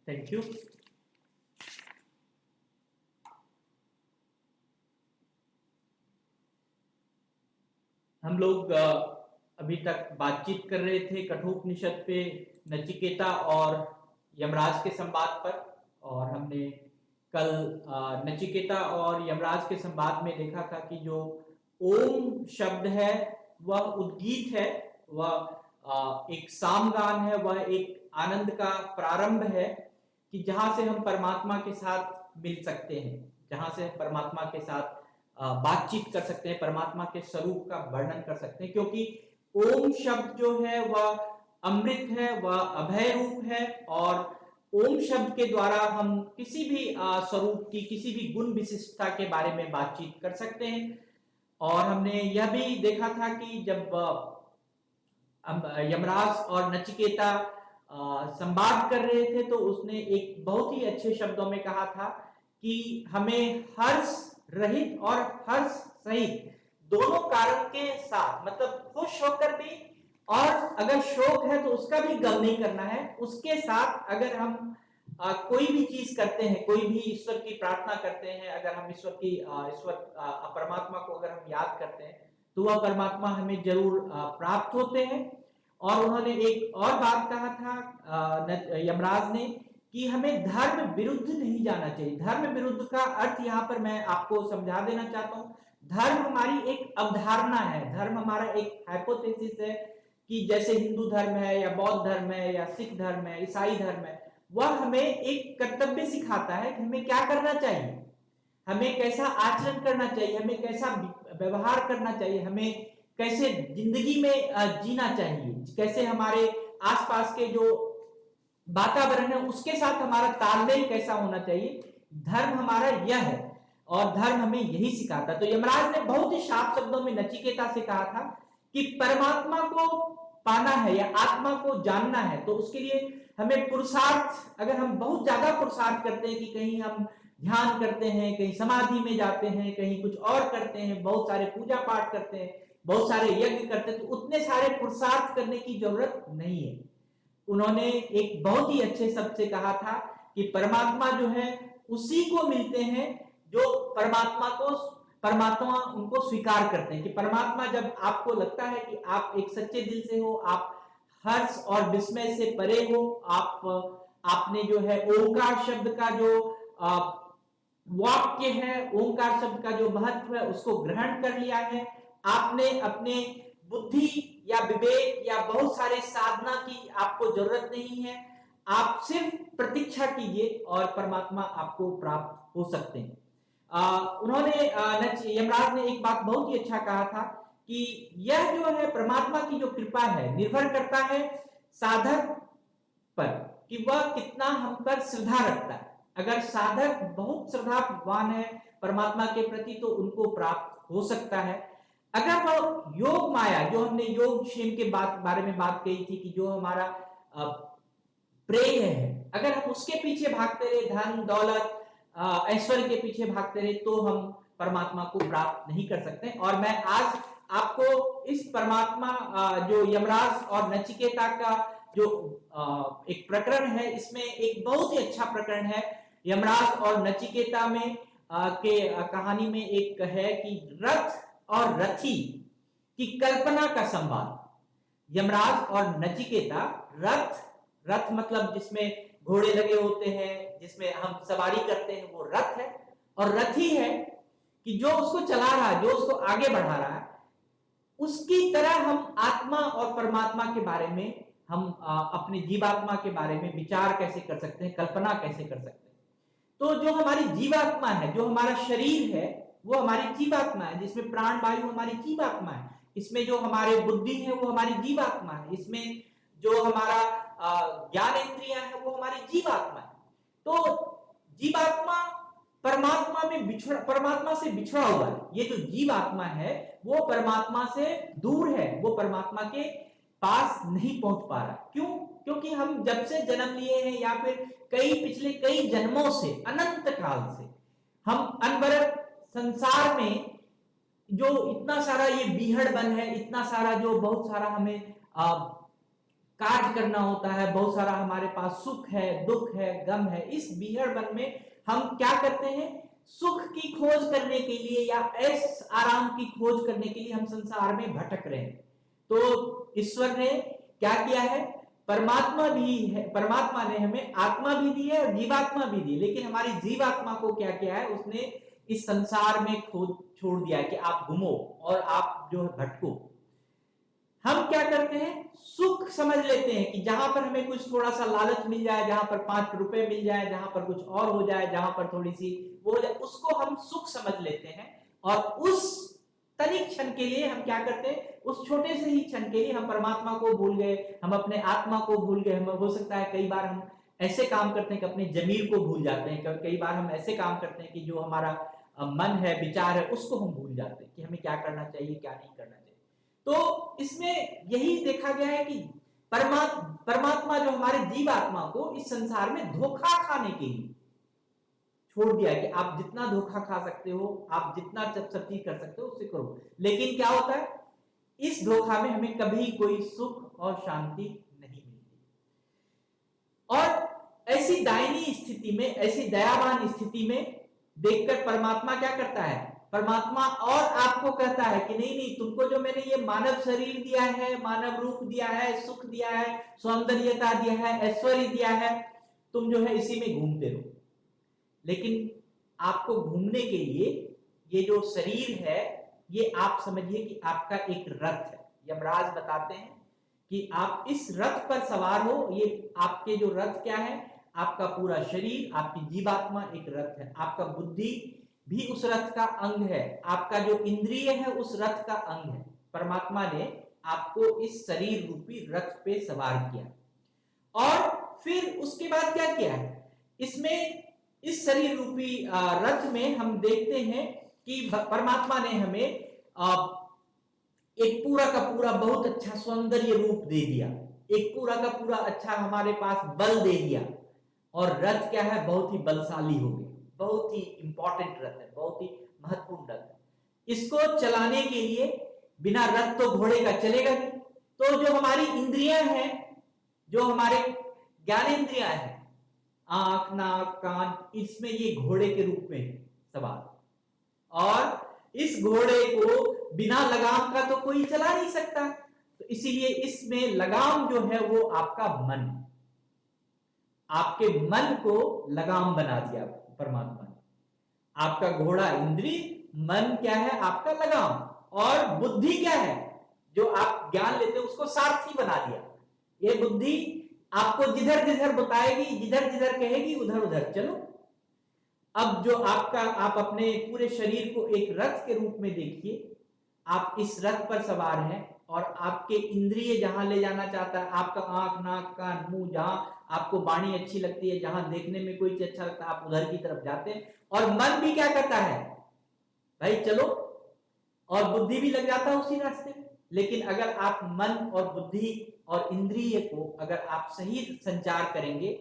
Thank you. हम लोग अभी तक बातचीत कर रहे थे कठोपनिषद पे, नचिकेता और यमराज के संवाद पर। और हमने कल नचिकेता और यमराज के संवाद में देखा था कि जो ओम शब्द है वह उद्गीत है, वह एक सामगान है, वह एक आनंद का प्रारंभ है कि जहां से हम परमात्मा के साथ मिल सकते हैं, जहां से परमात्मा के साथ बातचीत कर सकते हैं, परमात्मा के स्वरूप का वर्णन कर सकते हैं। क्योंकि ओम शब्द जो है वह अमृत है, वह अभय रूप है, और ओम शब्द के द्वारा हम किसी भी स्वरूप की, किसी भी गुण विशिष्टता के बारे में बातचीत कर सकते हैं। और हमने यह भी देखा था कि जब यमराज और नचिकेता संवाद कर रहे थे तो उसने एक बहुत ही अच्छे शब्दों में कहा था कि हमें हर्ष रहित और हर्ष सहित दोनों कारण के साथ, मतलब खुश होकर भी और अगर शोक है तो उसका भी गम नहीं करना है, उसके साथ अगर हम कोई भी चीज करते हैं, कोई भी ईश्वर की प्रार्थना करते हैं, अगर हम ईश्वर परमात्मा को अगर हम याद करते हैं तो वह परमात्मा हमें जरूर प्राप्त होते हैं। और उन्होंने एक और बात कहा था यमराज ने कि हमें धर्म विरुद्ध नहीं जाना चाहिए। धर्म विरुद्ध का अर्थ यहाँ पर मैं आपको समझा देना चाहता हूँ। धर्म हमारी एक अवधारणा है, धर्म हमारा एक हाइपोथेसिस है कि जैसे हिंदू धर्म है या बौद्ध धर्म है या सिख धर्म है, ईसाई धर्म है, वह हमें एक कर्तव्य सिखाता है कि हमें क्या करना चाहिए, हमें कैसा आचरण करना चाहिए, हमें कैसा व्यवहार करना चाहिए, हमें कैसे जिंदगी में जीना चाहिए, कैसे हमारे आसपास के जो वातावरण है उसके साथ हमारा तालमेल कैसा होना चाहिए। धर्म हमारा यह है और धर्म हमें यही सिखाता है। तो यमराज ने बहुत ही साफ शब्दों में नचिकेता से कहा था कि परमात्मा को पाना है या आत्मा को जानना है तो उसके लिए हमें पुरुषार्थ, अगर हम बहुत ज्यादा पुरुषार्थ करते हैं कि कहीं हम ध्यान करते हैं, कहीं समाधि में जाते हैं, कहीं कुछ और करते हैं, बहुत सारे पूजा पाठ करते हैं, बहुत सारे यज्ञ करते हैं, तो उतने सारे पुरुषार्थ करने की जरूरत नहीं है। उन्होंने एक बहुत ही अच्छे शब्द से कहा था कि परमात्मा जो है उसी को मिलते हैं जो परमात्मा उनको स्वीकार करते हैं। कि परमात्मा जब आपको लगता है कि आप एक सच्चे दिल से हो, आप हर्ष और विस्मय से परे हो, आपने जो है ओंकार शब्द का जो वाक्य है, ओंकार शब्द का जो महत्व है उसको ग्रहण कर लिया है, आपने अपने बुद्धि या विवेक या बहुत सारे साधना की आपको जरूरत नहीं है, आप सिर्फ प्रतीक्षा कीजिए और परमात्मा आपको प्राप्त हो सकते हैं। उन्होंने यमराज ने एक बात बहुत ही अच्छा कहा था कि यह जो है परमात्मा की जो कृपा है निर्भर करता है साधक पर कि वह कितना हम पर श्रद्धा रखता है। अगर साधक बहुत श्रद्धावान है परमात्मा के प्रति तो उनको प्राप्त हो सकता है। अगर वो योग माया, जो हमने योग क्षेम के बारे में बात कही थी कि जो हमारा प्रेय है, अगर हम उसके पीछे भागते रहे, धन दौलत ऐश्वर्य के पीछे भागते रहे तो हम परमात्मा को प्राप्त नहीं कर सकते। और मैं आज आपको इस परमात्मा जो यमराज और नचिकेता का जो एक प्रकरण है, इसमें एक बहुत ही अच्छा प्रकरण है। यमराज और नचिकेता में के कहानी में एक है कि रथ और रथी की कल्पना का संवाद। यमराज और नचिकेता, रथ मतलब जिसमें घोड़े लगे होते हैं, जिसमें हम सवारी करते हैं, वो रथ है। और रथी है कि जो उसको चला रहा है, जो उसको आगे बढ़ा रहा है। उसकी तरह हम आत्मा और परमात्मा के बारे में, हम अपने जीवात्मा के बारे में विचार कैसे कर सकते हैं, कल्पना कैसे कर सकते हैं। तो जो हमारी जीवात्मा है, जो हमारा शरीर है, वो हमारी जीवात्मा है, जिसमें प्राण वायु हमारी जीवात्मा है, इसमें जो हमारे बुद्धि है वो हमारी जीवात्मा है, इसमें जो हमारा ज्ञान इंद्रियां है वो हमारी जीवात्मा है। तो जीवात्मा परमात्मा से बिछड़ा हुआ है। ये जो जीवात्मा है वो परमात्मा से दूर है, वो परमात्मा के पास नहीं पहुंच पा रहा। क्यों? क्योंकि हम जब से जन्म लिए हैं या फिर पिछले कई जन्मों से, अनंत काल से हम अनवरत संसार में जो इतना सारा ये बीहड़ बन है, इतना सारा जो बहुत सारा हमें कार्य करना होता है, बहुत सारा हमारे पास सुख है, दुख है, गम है। इस बीहड़पन में हम क्या करते हैं, सुख की खोज करने के लिए या ऐश आराम की खोज करने के लिए हम संसार में भटक रहे हैं। तो ईश्वर ने क्या किया है, परमात्मा भी है, परमात्मा ने हमें आत्मा भी दी है और जीवात्मा भी दी, लेकिन हमारी जीवात्मा को क्या किया है, उसने इस संसार में खोद छोड़ दिया है कि आप घूमो और आप जो भटको। हम क्या करते हैं, सुख समझ लेते हैं कि जहां पर हमें कुछ थोड़ा सा लालच मिल जाए, जहां पर 5 रुपए मिल जाए, जहां पर कुछ और हो जाए, जहां पर थोड़ी सी वो हो जाए, उसको हम सुख समझ लेते हैं। और उस तनिक क्षण के लिए हम क्या करते हैं, उस छोटे से ही क्षण के लिए हम परमात्मा को भूल गए, हम अपने आत्मा को भूल गए। हम हो सकता है कई बार हम ऐसे काम करते हैं कि अपने जमीर को भूल जाते हैं, कई बार हम ऐसे काम करते हैं कि जो हमारा मन है, विचार है, उसको हम भूल जाते हैं कि हमें क्या करना चाहिए, क्या नहीं करना चाहिए। तो इसमें यही देखा गया है कि परमात्मा जो हमारे जीवात्मा को इस संसार में धोखा खाने के लिए छोड़ दिया है कि आप जितना धोखा खा सकते हो, आप जितना सब चीज कर सकते हो उससे करो। लेकिन क्या होता है, इस धोखा में हमें कभी कोई सुख और शांति नहीं मिलती। और ऐसी दायनीय स्थिति में, ऐसी दयावान स्थिति में देखकर परमात्मा क्या करता है, परमात्मा और आपको कहता है कि नहीं नहीं, तुमको जो मैंने ये मानव शरीर दिया है, मानव रूप दिया है, सुख दिया है, सौंदर्यता दिया है, ऐश्वर्य दिया है, तुम जो है इसी में घूमते रहो। लेकिन आपको घूमने के लिए ये जो शरीर है, ये आप समझिए कि आपका एक रथ है। यमराज बताते हैं कि आप इस रथ पर सवार हो। ये आपके जो रथ क्या है, आपका पूरा शरीर, आपकी जीवात्मा एक रथ है, आपका बुद्धि भी उस रथ का अंग है, आपका जो इंद्रिय है उस रथ का अंग है। परमात्मा ने आपको इस शरीर रूपी रथ पे सवार किया। और फिर उसके बाद क्या किया है, इसमें इस शरीर रूपी रथ में हम देखते हैं कि परमात्मा ने हमें एक पूरा का पूरा बहुत अच्छा सौंदर्य रूप दे दिया, एक पूरा का पूरा अच्छा हमारे पास बल दे दिया। और रथ क्या है, बहुत ही बलशाली हो गया, बहुत ही इंपॉर्टेंट रथ है, बहुत ही महत्वपूर्ण रथ है। इसको चलाने के लिए बिना रथ तो घोड़े का चलेगा नहीं। तो जो हमारी इंद्रियां हैं, जो हमारे ज्ञानेंद्रियां हैं, आंख, नाक, कान, इसमें ये घोड़े के रूप में सवार। और इस घोड़े को बिना लगाम का तो कोई चला नहीं सकता, तो इसीलिए इसमें लगाम जो है वो आपका मन, आपके मन को लगाम बना दिया परमात्मा ने। आपका घोड़ा इंद्रिय, मन क्या है, आपका लगाम, और बुद्धि क्या है, जो आप ज्ञान लेते हो उसको सारथी बना दिया। ये बुद्धि आपको जिधर जिधर बताएगी, जिधर जिधर कहेगी, उधर उधर चलो। अब जो आपका, आप अपने पूरे शरीर को एक रथ के रूप में देखिए। आप इस रथ पर सवार हैं और आपके इंद्रिय जहां ले जाना चाहता है, आपका आंख, नाक, कान, मुंह, जहां आपको वाणी अच्छी लगती है, जहां देखने में कोई चीज अच्छा लगता है, आप उधर की तरफ जाते हैं। और मन भी क्या करता है, भाई चलो, और बुद्धि भी लग जाता है उसी रास्ते में। लेकिन अगर आप मन और बुद्धि और इंद्रिय को अगर आप सही संचार करेंगे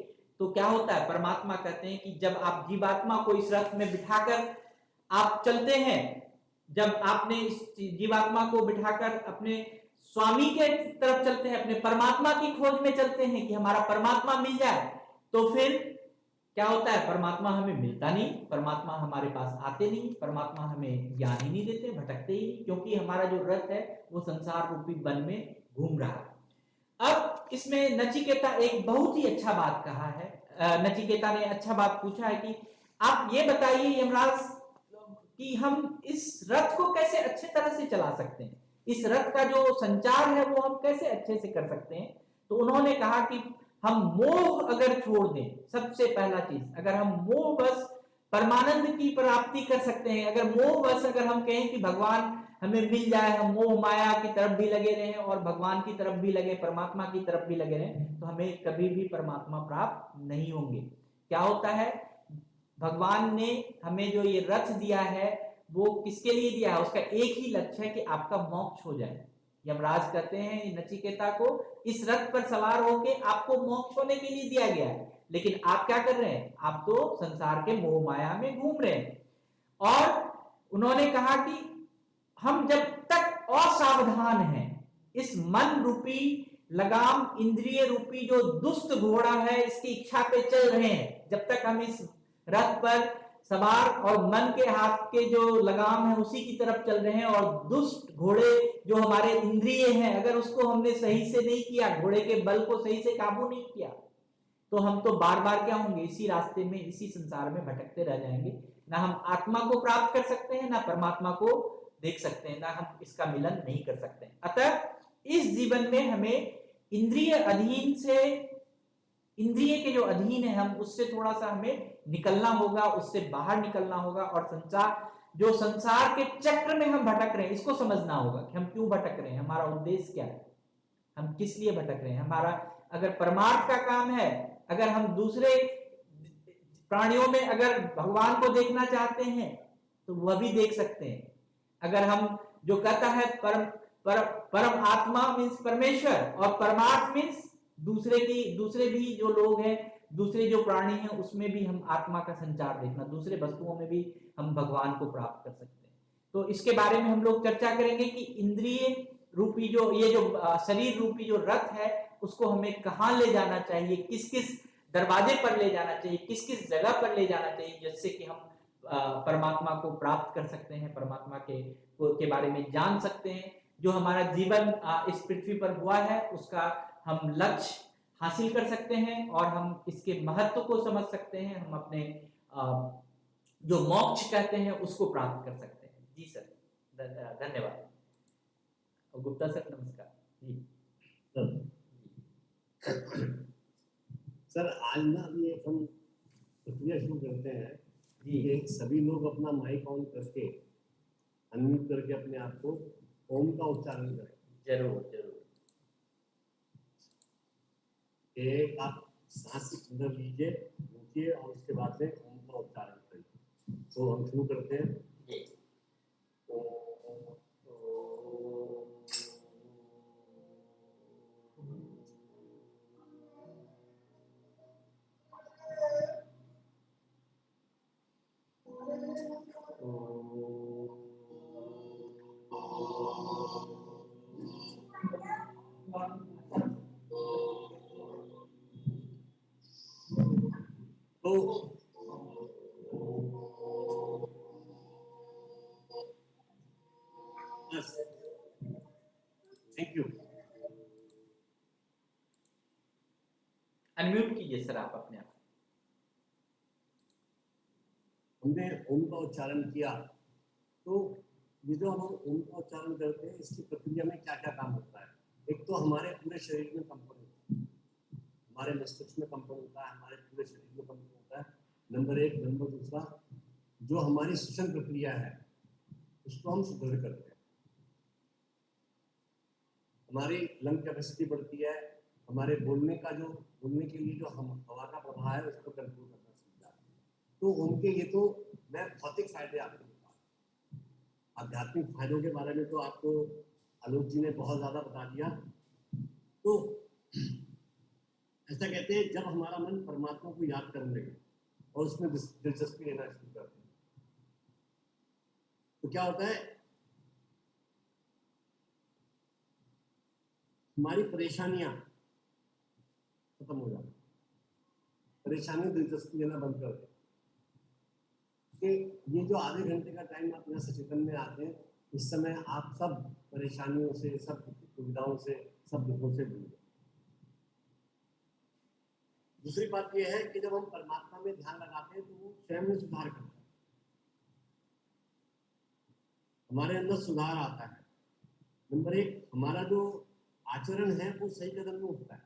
तो क्या होता है, परमात्मा कहते हैं कि जब आप जीवात्मा को इस रथ में बिठाकर आप चलते हैं, जब आपने इस जीवात्मा को बिठाकर अपने स्वामी के तरफ चलते हैं, अपने परमात्मा की खोज में चलते हैं कि हमारा परमात्मा मिल जाए, तो फिर क्या होता है, परमात्मा हमें मिलता नहीं, परमात्मा हमारे पास आते नहीं, परमात्मा हमें ज्ञान ही नहीं देते, भटकते ही नहीं, क्योंकि हमारा जो रथ है वो संसार रूपी वन में घूम रहा है। अब इसमें नचिकेता एक बहुत ही अच्छा बात कहा है, नचिकेता ने अच्छा बात पूछा है कि आप ये बताइए यमराज कि हम इस रथ को कैसे अच्छे तरह से चला सकते हैं, इस रथ का जो संचार है वो हम कैसे अच्छे से कर सकते हैं। तो उन्होंने कहा कि हम मोह अगर छोड़ दें, सबसे पहला चीज, अगर हम मोह बस परमानंद की प्राप्ति कर सकते हैं, अगर मोह बस अगर हम कहें कि भगवान हमें मिल जाए, हम मोह माया की तरफ भी लगे रहें और भगवान की तरफ भी लगे, परमात्मा की तरफ भी लगे रहें, तो हमें कभी भी परमात्मा प्राप्त नहीं होंगे। क्या होता है, भगवान ने हमें जो ये रथ दिया है वो किसके लिए दिया है, उसका एक ही लक्ष्य है कि आपका मोक्ष हो जाए। यमराज कहते हैं नचिकेता को, इस रथ पर सवार होके आपको मोक्ष होने के लिए दिया गया है, लेकिन आप क्या कर रहे हैं, आप तो संसार के मोह माया में घूम रहे हैं। और उन्होंने कहा कि हम जब तक असावधान हैं, इस मन रूपी लगाम इंद्रिय रूपी जो दुष्ट घोड़ा है इसकी इच्छा पे चल रहे हैं। जब तक हम इस रथ पर सवार और मन के हाथ के जो लगाम है उसी की तरफ चल रहे हैं, और दुष्ट घोड़े जो हमारे इंद्रिय हैं, अगर उसको हमने सही से नहीं किया, घोड़े के बल को सही से काबू नहीं किया, तो हम तो बार बार क्या होंगे, इसी रास्ते में, इसी संसार में भटकते रह जाएंगे। ना हम आत्मा को प्राप्त कर सकते हैं, ना परमात्मा को देख सकते हैं, ना हम इसका मिलन नहीं कर सकते हैं। अतः इस जीवन में हमें इंद्रिय अधीन से, इंद्रिय के जो अधीन है हम, उससे थोड़ा सा हमें निकलना होगा, उससे बाहर निकलना होगा, और संसार, जो संसार के चक्र में हम भटक रहे हैं, इसको समझना होगा कि हम क्यों भटक रहे हैं, हमारा उद्देश्य क्या है, हम किस लिए भटक रहे हैं। हमारा अगर परमार्थ का काम है, अगर हम दूसरे प्राणियों में अगर भगवान को देखना चाहते हैं तो वह भी देख सकते हैं। अगर हम जो कहता है परम आत्मा मीन्स परमेश्वर, और परमार्थ मीन्स दूसरे भी जो लोग हैं, दूसरे जो प्राणी हैं, उसमें भी हम आत्मा का संचार देखना, दूसरे वस्तुओं में भी हम भगवान को प्राप्त कर सकते हैं। तो इसके बारे में हम लोग चर्चा करेंगे कि इंद्रिय रूपी जो ये जो शरीर रूपी जो रथ है, उसको हमें कहाँ ले जाना चाहिए, किस किस दरवाजे पर ले जाना चाहिए, किस किस जगह पर ले जाना चाहिए, जिससे कि हम परमात्मा को प्राप्त कर सकते हैं, परमात्मा के बारे में जान सकते हैं। जो हमारा जीवन इस पृथ्वी पर हुआ है उसका हम लक्ष्य हासिल कर सकते हैं, और हम इसके महत्व को समझ सकते हैं, हम अपने जो मोक्ष कहते हैं उसको प्राप्त कर सकते हैं। जी सर, धन्यवाद। गुप्ता सर नमस्कार जी। सर आज ना ये हम प्रक्रिया शुरू करते हैं जी, सभी लोग अपना माइक ऑन करके अनम्यूट करके अपने आप को ओम का उच्चारण करें। जरूर जरूर। एक आप सांस अंदर लीजिए, रुकिए, और उसके बाद से ओम का उच्चारण करिए। तो हम शुरू करते हैं। Thank you. अनम्यूट कीजिए सर आप अपने आप। हमने ओम का उच्चारण किया, तो ये जो हम ओम का उच्चारण करते हैं इसकी प्रक्रिया में क्या क्या काम होता है। एक तो हमारे पूरे शरीर में कंपन होता है, हमारे मस्तिष्क में कंपन होता है, हमारे पूरे शरीर में कंपन होता है, नंबर एक। नंबर दूसरा, जो हमारी श्वसन प्रक्रिया है उसको हम सुदृढ़ करते हैं, हमारी लंग कैपेसिटी बढ़ती है, हमारे बोलने के लिए जो हम हवा का प्रवाह है उसको कंट्रोल करना सीखता है। तो उनके ये तो मैं भौतिक फायदे आपको बता, आध्यात्मिक फायदों के बारे में तो आपको आलोक जी ने बहुत ज्यादा बता दिया। तो ऐसा कहते हैं जब हमारा मन परमात्मा को याद करने लगे और उसमें दिलचस्पी लेना शुरू करते हैं तो क्या होता है, हमारी परेशानियां खत्म हो जाती, परेशानी दिलचस्पी लेना बंद कर दे। कि ये जो आधे घंटे का टाइम आप यहाँ सचेतन में आते हैं, इस समय आप सब परेशानियों से, सब दुविधाओं से, सब दुखों से दूर। दूसरी बात यह है कि जब हम परमात्मा में ध्यान लगाते हैं तो वो स्वयं में सुधार करता है, हमारे अंदर सुधार आता है। नंबर एक, हमारा जो आचरण है वो सही कदम में उठता है,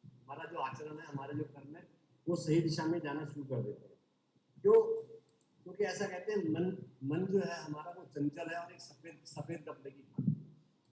हमारा जो आचरण है, हमारे जो कर्म है वो सही दिशा में जाना शुरू कर देते हैं। क्यों? क्योंकि ऐसा कहते हैं मन जो है हमारा वो चंचल है और एक सफेद कपड़े की